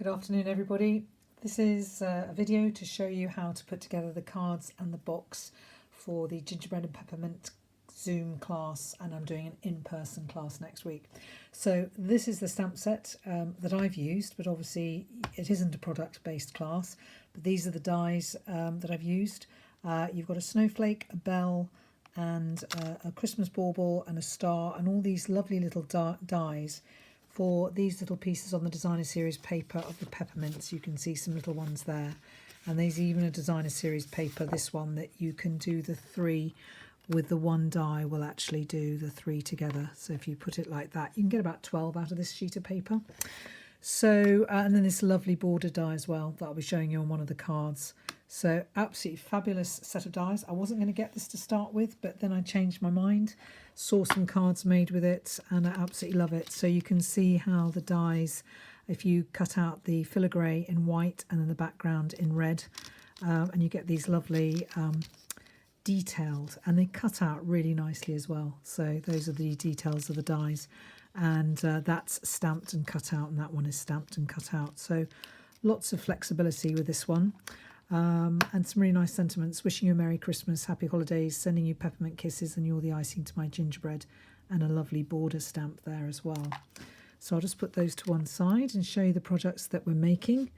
Good afternoon, everybody. This is a video to show you how to put together the cards and the box for the Gingerbread and Peppermint Zoom class, and I'm doing an in-person class next week. So this is the stamp set that I've used, but obviously it isn't a product-based class, but these are the dies that I've used. You've got a snowflake, a bell, and a Christmas bauble and a star, and all these lovely little dies for these little pieces on the designer series paper of the peppermints. You can see some little ones there, and there's even a designer series paper, this one, that you can do the three with the one die will actually do the three together. So if you put it like that, you can get about 12 out of this sheet of paper. So and then this lovely border die as well that I'll be showing you on one of the cards. So absolutely fabulous set of dies. I wasn't going to get this to start with, but then I changed my mind, saw some cards made with it, and I absolutely love it. So you can see how the dies, if you cut out the filigree in white and then the background in red, and you get these lovely detailed, and they cut out really nicely as well. So those are the details of the dies, and that's stamped and cut out, and that one is stamped and cut out. So lots of flexibility with this one. And some really nice sentiments: wishing you a Merry Christmas, Happy Holidays, sending you peppermint kisses, and you're the icing to my gingerbread, and a lovely border stamp there as well. So I'll just put those to one side and show you the products that we're making.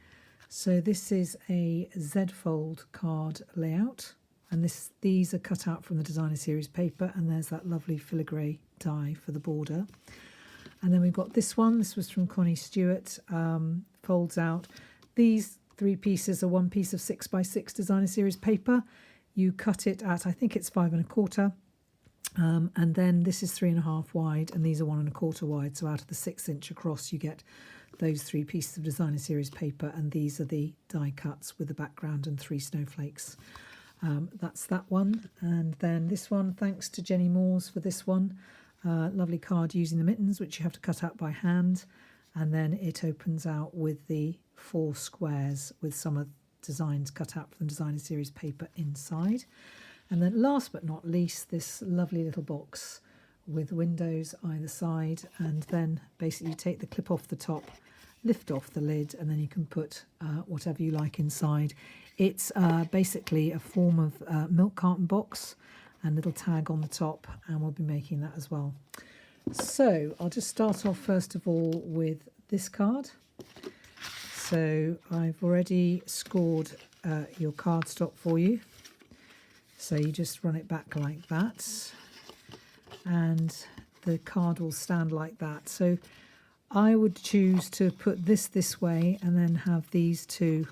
So this is a Z-fold card layout, and these are cut out from the designer series paper, and there's that lovely filigree die for the border. And then we've got this one. This was from Connie Stewart, folds out. These three pieces are one piece of 6x6 designer series paper. You cut it at, I think it's 5 1/4, and then this is 3.5 wide, and these are 1 1/4 wide. So out of the 6 inch across, you get those three pieces of designer series paper, and these are the die cuts with the background and 3 snowflakes. That's that one. And then this one, thanks to Jenny Moores for this one. Lovely card using the mittens, which you have to cut out by hand. And then it opens out with the 4 squares with some of the designs cut out from the designer series paper inside. And then last but not least, this lovely little box with windows either side, and then basically you take the clip off the top, lift off the lid, and then you can put whatever you like inside. It's basically a form of milk carton box and little tag on the top, and we'll be making that as well. So I'll just start off first of all with this card. So I've already scored your cardstock for you. So you just run it back like that, and the card will stand like that. So I would choose to put this way and then have these two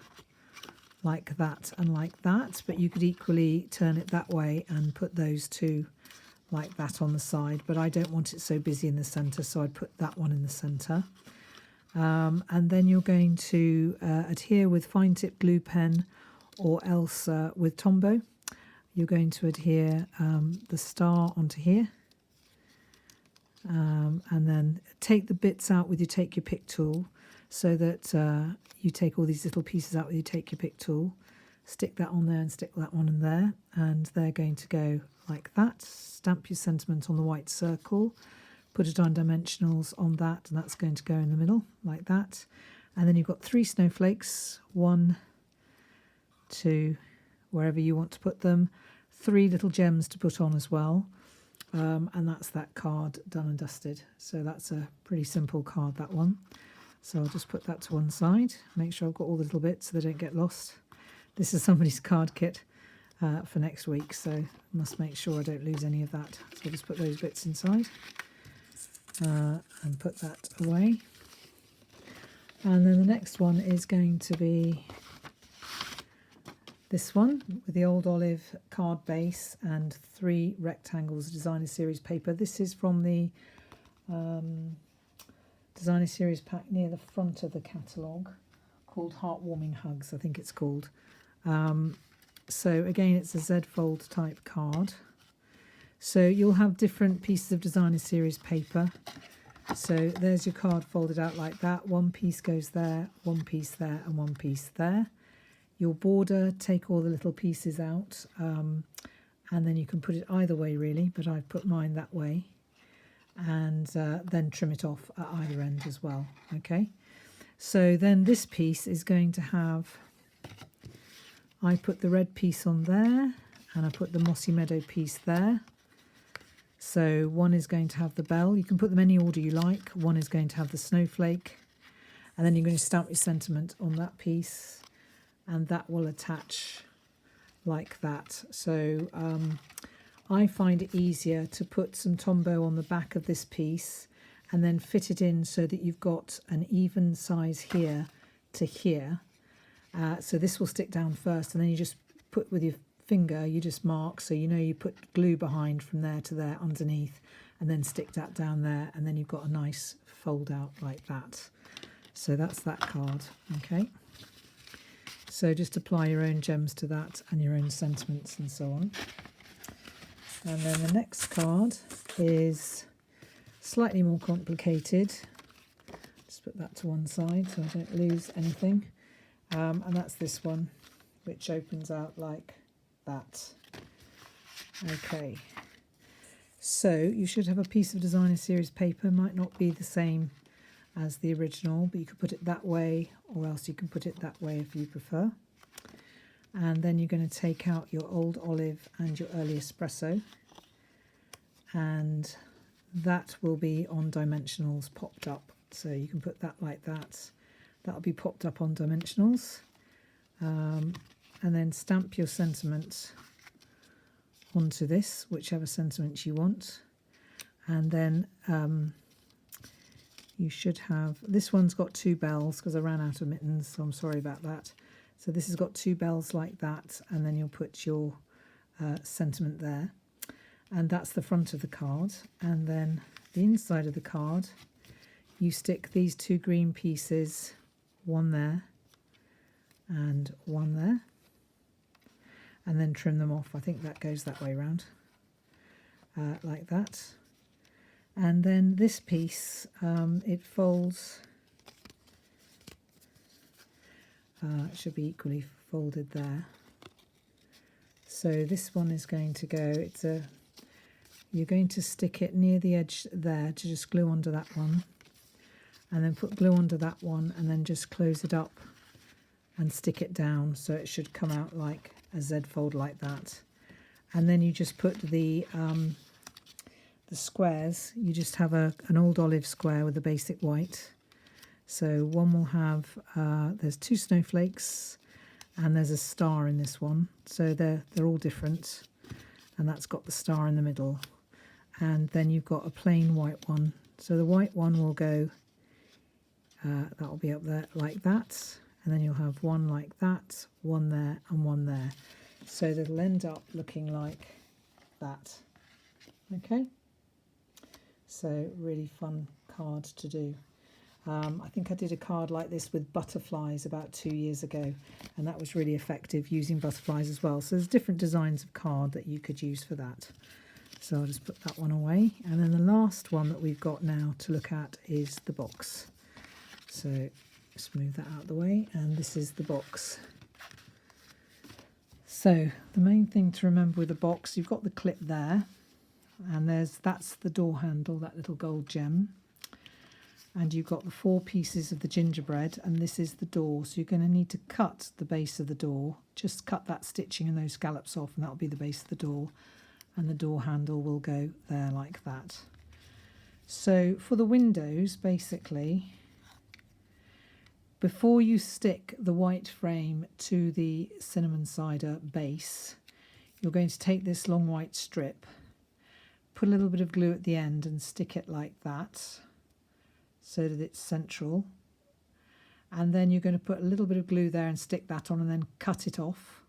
like that and like that, but you could equally turn it that way and put those two like that on the side, but I don't want it so busy in the centre, so I'd put that one in the centre. And then you're going to adhere with fine tip glue pen, or else with Tombow. You're going to adhere the star onto here, and then take the bits out with your take your pick tool, so that you take all these little pieces out with your take your pick tool, stick that on there and stick that one in there, and they're going to go like that. Stamp your sentiment on the white circle, put it on dimensionals on that, and that's going to go in the middle like that. And then you've got 3 snowflakes, 1, 2, wherever you want to put them, 3 little gems to put on as well, and that's that card done and dusted. So that's a pretty simple card, that one. So I'll just put that to one side, make sure I've got all the little bits so they don't get lost. This is somebody's card kit for next week, so I must make sure I don't lose any of that. So I'll just put those bits inside and put that away. And then the next one is going to be this one with the old olive card base and 3 rectangles of designer series paper. This is from the designer series pack near the front of the catalogue, called Heartwarming Hugs, I think it's called. So again, it's a Z-fold type card. So you'll have different pieces of designer series paper. So there's your card folded out like that. One piece goes there, one piece there, and one piece there. Your border, take all the little pieces out, and then you can put it either way really, but I've put mine that way, and then trim it off at either end as well. Okay, So then this piece is going to have, I put the red piece on there and I put the Mossy Meadow piece there. So one is going to have the bell. You can put them any order you like. One is going to have the snowflake. And then you're going to stamp your sentiment on that piece. And that will attach like that. So I find it easier to put some Tombow on the back of this piece and then fit it in so that you've got an even size here to here. So this will stick down first, and then you just put with your finger, you just mark, so you know you put glue behind from there to there underneath, and then stick that down there, and then you've got a nice fold out like that. So that's that card, okay? So just apply your own gems to that and your own sentiments and so on. And then the next card is slightly more complicated. Just put that to one side so I don't lose anything. And that's this one, which opens out like that. Okay, so you should have a piece of designer series paper. Might not be the same as the original, but you could put it that way, or else you can put it that way if you prefer. And then you're going to take out your old olive and your early espresso, and that will be on dimensionals popped up. So you can put that like that. That'll be popped up on dimensionals. And then stamp your sentiment onto this, whichever sentiment you want. And then you should have, this one's got 2 bells because I ran out of mittens, so I'm sorry about that. So this has got 2 bells like that, and then you'll put your sentiment there. And that's the front of the card. And then the inside of the card, you stick these 2 green pieces, one there and one there, and then trim them off. I think that goes that way around, like that. And then this piece, it folds, it should be equally folded there. So this one is going to go, you're going to stick it near the edge there to just glue onto that one, and then put glue onto that one, and then just close it up and stick it down, so it should come out like a Z fold like that. And then you just put the squares, you just have an old olive square with a basic white. So one will have, there's 2 snowflakes and there's a star in this one. So they're all different, and that's got the star in the middle. And then you've got a plain white one. So the white one will go, that will be up there like that. And then you'll have one like that, one there and one there. So they'll end up looking like that. Okay. So really fun card to do. I think I did a card like this with butterflies about 2 years ago, and that was really effective using butterflies as well. So there's different designs of card that you could use for that. So I'll just put that one away. And then the last one that we've got now to look at is the box. So just move that out of the way, and this is the box. So the main thing to remember with the box, you've got the clip there, and that's the door handle, that little gold gem. And you've got the 4 pieces of the gingerbread, and this is the door. So you're going to need to cut the base of the door. Just cut that stitching and those scallops off, and that'll be the base of the door. And the door handle will go there like that. So for the windows, basically, before you stick the white frame to the cinnamon cider base, you're going to take this long white strip, put a little bit of glue at the end and stick it like that, so that it's central. And then you're going to put a little bit of glue there and stick that on, and then cut it off.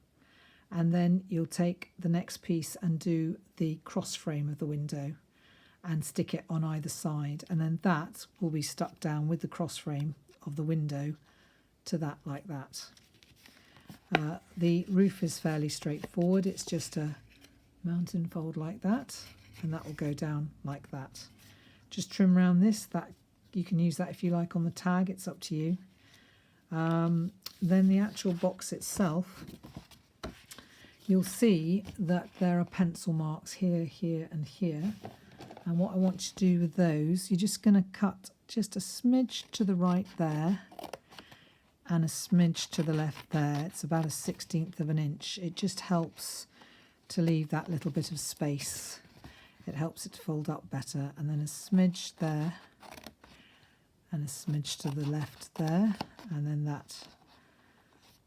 And then you'll take the next piece and do the cross frame of the window and stick it on either side. And then that will be stuck down with the cross frame of the window to that like that. The roof is fairly straightforward. It's just a mountain fold like that, and that will go down like that. Just trim around this. That you can use that if you like on the tag, it's up to you. Then the actual box itself, you'll see that there are pencil marks here, here and here. And what I want you to do with those, you're just going to cut just a smidge to the right there, and a smidge to the left there. It's about a 1/16 of an inch. It just helps to leave that little bit of space. It helps it to fold up better. And then a smidge there and a smidge to the left there. And then that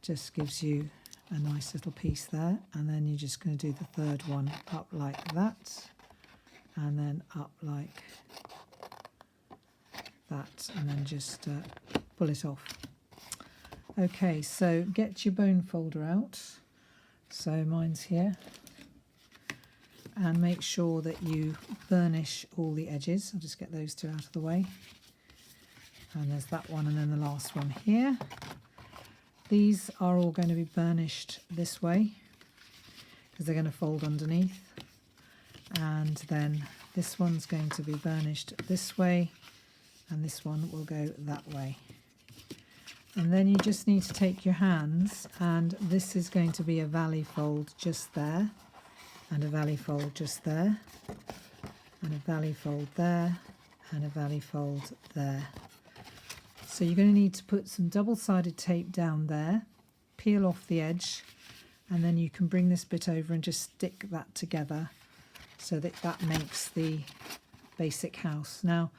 just gives you a nice little piece there. And then you're just going to do the third one up like that. And then up like that. And then just pull it off. Okay, so get your bone folder out. So mine's here. And make sure that you burnish all the edges. I'll just get those two out of the way. And there's that one, and then the last one here. These are all going to be burnished this way because they're going to fold underneath. And then this one's going to be burnished this way, and this one will go that way. And then you just need to take your hands, and this is going to be a valley fold just there, and a valley fold just there, and a valley fold there, and a valley fold there. So you're going to need to put some double-sided tape down there, peel off the edge, and then you can bring this bit over and just stick that together so that that makes the basic house. Now,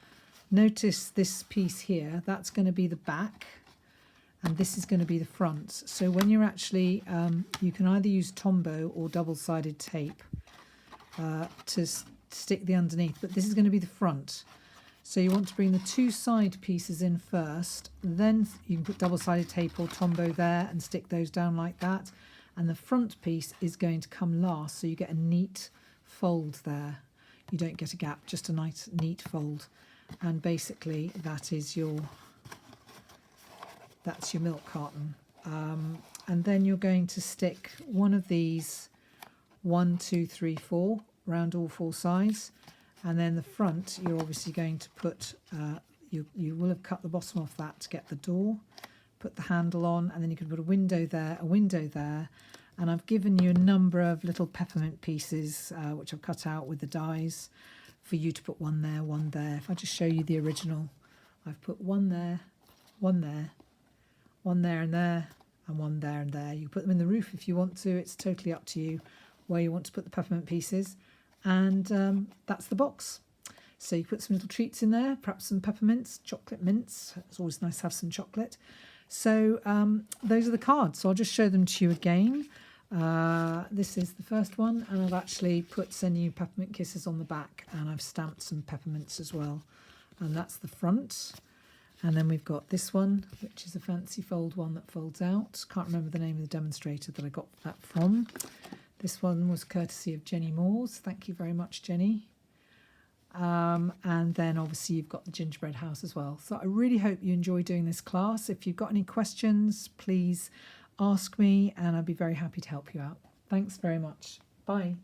notice this piece here, that's going to be the back, and this is going to be the front. So when you're actually, you can either use Tombow or double-sided tape to stick the underneath, but this is going to be the front. So you want to bring the two side pieces in first, then you can put double-sided tape or Tombow there and stick those down like that. And the front piece is going to come last, so you get a neat fold there. You don't get a gap, just a nice neat fold. And basically that is that's your milk carton. And then you're going to stick one of these 1, 2, 3, 4 around all four sides. And then the front, you're obviously going to put, you will have cut the bottom off that to get the door, put the handle on, and then you can put a window there, and I've given you a number of little peppermint pieces, which I've cut out with the dies, for you to put one there, one there. If I just show you the original, I've put one there, one there, one there and there, and one there and there. You put them in the roof if you want to. It's totally up to you where you want to put the peppermint pieces. And that's the box. So you put some little treats in there, perhaps some peppermints, chocolate mints. It's always nice to have some chocolate. So those are the cards. So I'll just show them to you again. This is the first one, and I've actually put "Send You Peppermint Kisses" on the back, and I've stamped some peppermints as well. And that's the front. And then we've got this one, which is a fancy fold one that folds out. Can't remember the name of the demonstrator that I got that from. This one was courtesy of Jenny Moores. Thank you very much, Jenny. And then obviously you've got the gingerbread house as well. So I really hope you enjoy doing this class. If you've got any questions, please ask me and I'd be very happy to help you out. Thanks very much. Bye.